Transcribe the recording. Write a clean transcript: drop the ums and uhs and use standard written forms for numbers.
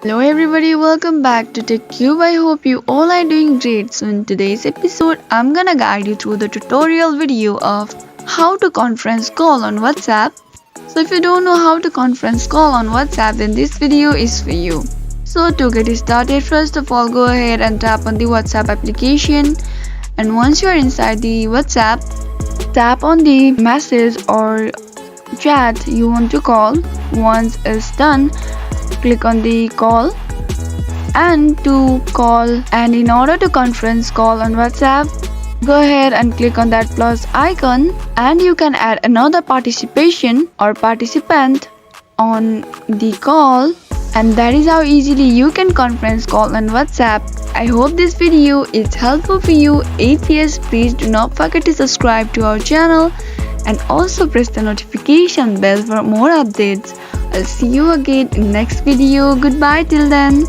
Hello everybody, welcome back to TechCube. I hope you all are doing great. So in today's episode, I'm gonna guide you through the tutorial video of how to conference call on WhatsApp. So if you don't know how to conference call on WhatsApp, then this video is for you. So to get started, first of all, go ahead and tap on the WhatsApp application. And once you are inside the WhatsApp, tap on the message or chat you want to call. Once it's done, click on the call and to call, and in order to conference call on WhatsApp, go ahead and click on that plus icon, and you can add another participation or participant on the call, and that is how easily you can conference call on WhatsApp. I hope this video is helpful for you. If yes, please do not forget to subscribe to our channel and also press the notification bell for more updates. I'll see you again in next video. Goodbye till then.